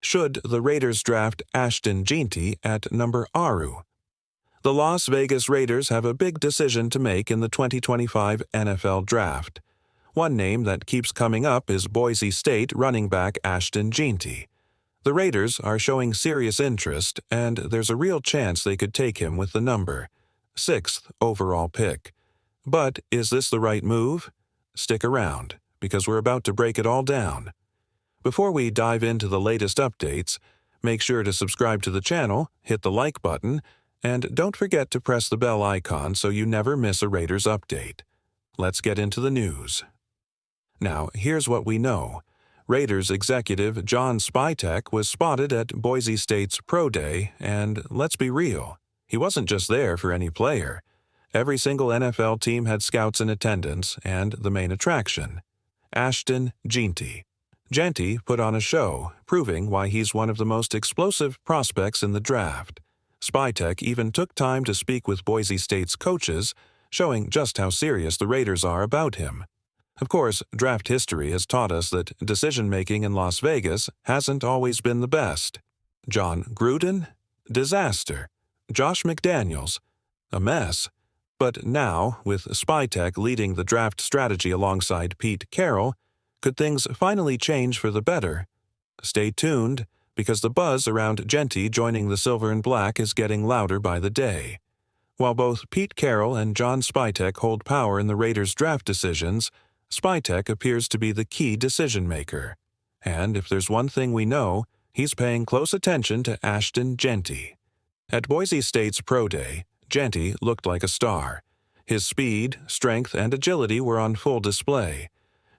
Should the Raiders draft Ashton Jeanty at number Aru? The Las Vegas Raiders have a big decision to make in the 2025 NFL Draft. One name that keeps coming up is Boise State running back Ashton Jeanty. The Raiders are showing serious interest, and there's a real chance they could take him with the number 6th overall pick. But is this the right move? Stick around, because we're about to break it all down. Before we dive into the latest updates, make sure to subscribe to the channel, hit the like button, and don't forget to press the bell icon so you never miss a Raiders update. Let's get into the news. Now, here's what we know. Raiders executive John Spytek was spotted at Boise State's Pro Day, and let's be real, he wasn't just there for any player. Every single NFL team had scouts in attendance, and the main attraction, Ashton Jeanty. Jeanty put on a show, proving why he's one of the most explosive prospects in the draft. Spytek even took time to speak with Boise State's coaches, showing just how serious the Raiders are about him. Of course, draft history has taught us that decision-making in Las Vegas hasn't always been the best. John Gruden? Disaster. Josh McDaniels? A mess. But now, with Spytek leading the draft strategy alongside Pete Carroll, could things finally change for the better? Stay tuned, because the buzz around Jeanty joining the Silver and Black is getting louder by the day. While both Pete Carroll and John Spytek hold power in the Raiders' draft decisions, Spytek appears to be the key decision-maker. And if there's one thing we know, he's paying close attention to Ashton Jeanty. At Boise State's Pro Day, Jeanty looked like a star. His speed, strength, and agility were on full display.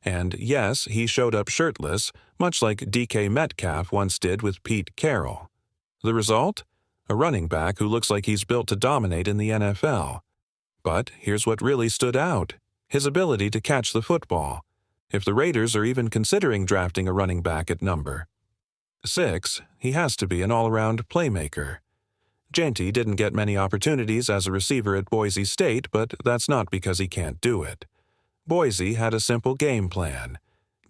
And yes, he showed up shirtless, much like DK Metcalf once did with Pete Carroll. The result? A running back who looks like he's built to dominate in the NFL. But here's what really stood out: his ability to catch the football. If the Raiders are even considering drafting a running back at number 6, he has to be an all-around playmaker. Jeanty didn't get many opportunities as a receiver at Boise State, but that's not because he can't do it. Boise had a simple game plan.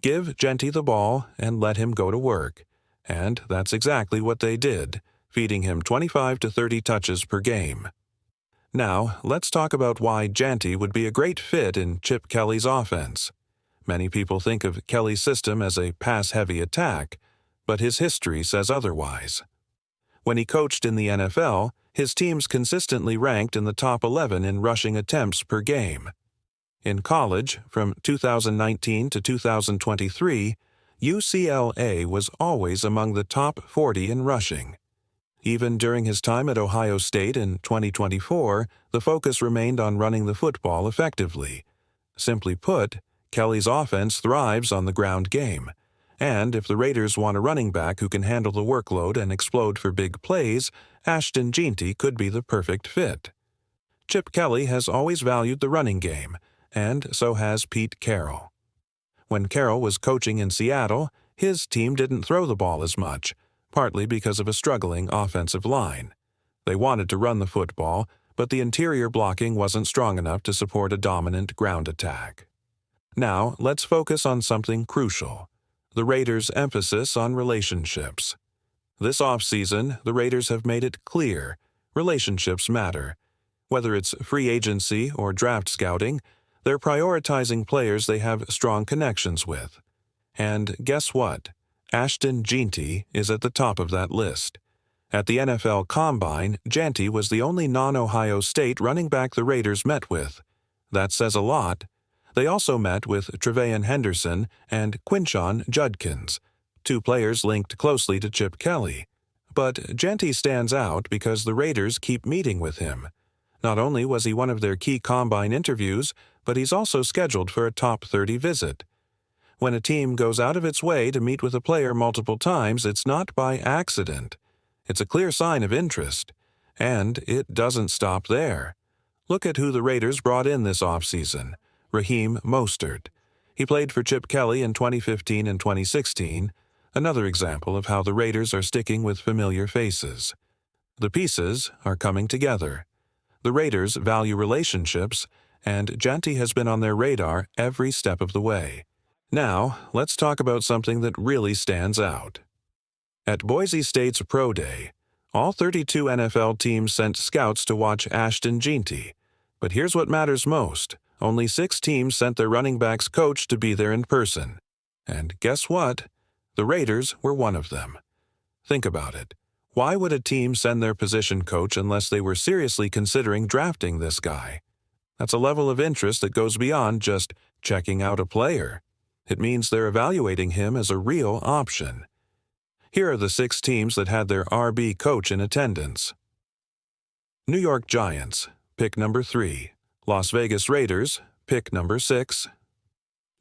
Give Jeanty the ball and let him go to work. And that's exactly what they did, feeding him 25 to 30 touches per game. Now, let's talk about why Jeanty would be a great fit in Chip Kelly's offense. Many people think of Kelly's system as a pass-heavy attack, but his history says otherwise. When he coached in the NFL, his teams consistently ranked in the top 11 in rushing attempts per game. In college, from 2019 to 2023, UCLA was always among the top 40 in rushing. Even during his time at Ohio State in 2024, the focus remained on running the football effectively. Simply put, Kelly's offense thrives on the ground game. And if the Raiders want a running back who can handle the workload and explode for big plays, Ashton Jeanty could be the perfect fit. Chip Kelly has always valued the running game, and so has Pete Carroll. When Carroll was coaching in Seattle, his team didn't throw the ball as much, partly because of a struggling offensive line. They wanted to run the football, but the interior blocking wasn't strong enough to support a dominant ground attack. Now, let's focus on something crucial: the Raiders' emphasis on relationships. This offseason, the Raiders have made it clear relationships matter. Whether it's free agency or draft scouting, they're prioritizing players they have strong connections with. And guess what? Ashton Jeanty is at the top of that list. At the NFL Combine, Jeanty was the only non-Ohio State running back the Raiders met with. That says a lot. They also met with Tre'Veyon Henderson and Quinshon Judkins, two players linked closely to Chip Kelly. But Jeanty stands out because the Raiders keep meeting with him. Not only was he one of their key Combine interviews, but he's also scheduled for a top 30 visit. When a team goes out of its way to meet with a player multiple times, it's not by accident. It's a clear sign of interest. And it doesn't stop there. Look at who the Raiders brought in this offseason: Raheem Mostert. He played for Chip Kelly in 2015 and 2016, another example of how the Raiders are sticking with familiar faces. The pieces are coming together. The Raiders value relationships, and Jeanty has been on their radar every step of the way. Now, let's talk about something that really stands out. At Boise State's Pro Day, all 32 NFL teams sent scouts to watch Ashton Jeanty. But here's what matters most. Only 6 teams sent their running backs coach to be there in person. And guess what? The Raiders were one of them. Think about it. Why would a team send their position coach unless they were seriously considering drafting this guy? That's a level of interest that goes beyond just checking out a player. It means they're evaluating him as a real option. Here are the 6 teams that had their RB coach in attendance. New York Giants, pick number 3. Las Vegas Raiders, pick number 6.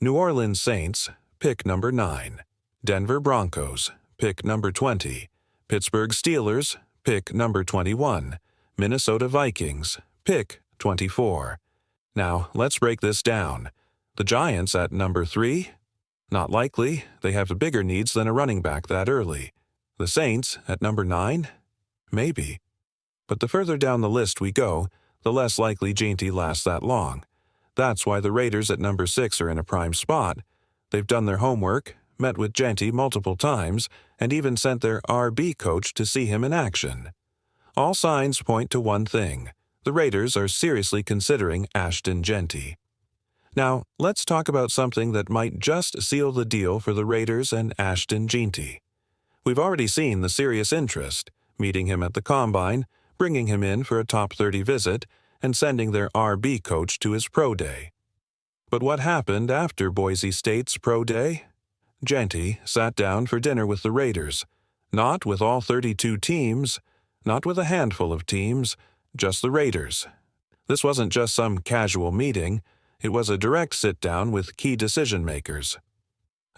New Orleans Saints, pick number 9. Denver Broncos, pick number 20. Pittsburgh Steelers, pick number 21. Minnesota Vikings, pick 24. Now, let's break this down. The Giants at number 3? Not likely. They have bigger needs than a running back that early. The Saints at number 9? Maybe. But the further down the list we go, the less likely Jeanty lasts that long. That's why the Raiders at number 6 are in a prime spot. They've done their homework, met with Jeanty multiple times, and even sent their RB coach to see him in action. All signs point to one thing. The Raiders are seriously considering Ashton Jeanty. Now, let's talk about something that might just seal the deal for the Raiders and Ashton Jeanty. We've already seen the serious interest, meeting him at the Combine, bringing him in for a top 30 visit, and sending their RB coach to his pro day. But what happened after Boise State's pro day? Jeanty sat down for dinner with the Raiders, not with all 32 teams, not with a handful of teams, just the Raiders. This wasn't just some casual meeting. It was a direct sit-down with key decision-makers.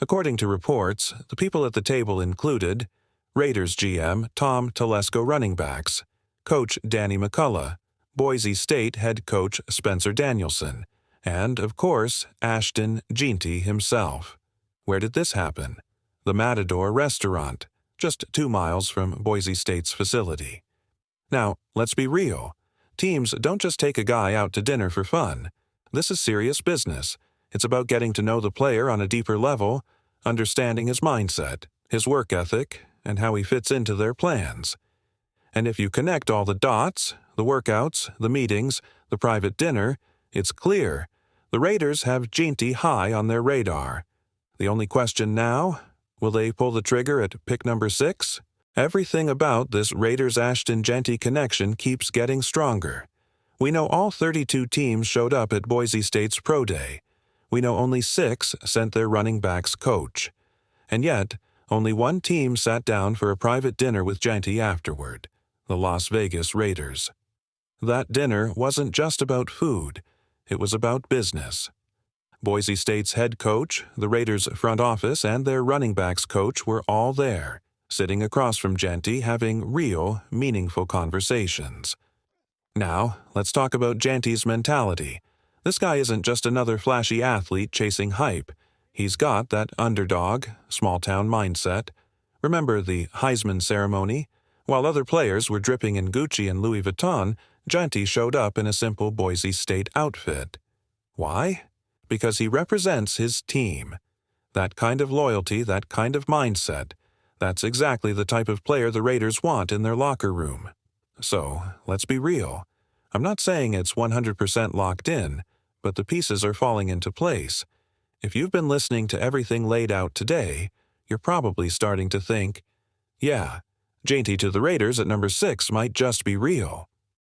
According to reports, the people at the table included Raiders GM Tom Telesco running backs, Coach Danny McCullough, Boise State head coach Spencer Danielson, and, of course, Ashton Jeanty himself. Where did this happen? The Matador Restaurant, just 2 miles from Boise State's facility. Now, let's be real. Teams don't just take a guy out to dinner for fun. This is serious business. It's about getting to know the player on a deeper level, understanding his mindset, his work ethic, and how he fits into their plans. And if you connect all the dots, the workouts, the meetings, the private dinner, it's clear. The Raiders have Jeanty high on their radar. The only question now, will they pull the trigger at pick number 6? Everything about this Raiders-Ashton Jeanty connection keeps getting stronger. We know all 32 teams showed up at Boise State's Pro Day. We know only 6 sent their running backs coach. And yet, only 1 team sat down for a private dinner with Jeanty afterward, the Las Vegas Raiders. That dinner wasn't just about food. It was about business. Boise State's head coach, the Raiders' front office, and their running backs coach were all there, sitting across from Jeanty having real, meaningful conversations. Now, let's talk about Jeanty's mentality. This guy isn't just another flashy athlete chasing hype. He's got that underdog, small-town mindset. Remember the Heisman ceremony? While other players were dripping in Gucci and Louis Vuitton, Jeanty showed up in a simple Boise State outfit. Why? Because he represents his team. That kind of loyalty, that kind of mindset, that's exactly the type of player the Raiders want in their locker room. So, let's be real. I'm not saying it's 100% locked in, but the pieces are falling into place. If you've been listening to everything laid out today, you're probably starting to think, yeah, Jeanty to the Raiders at number 6 might just be real.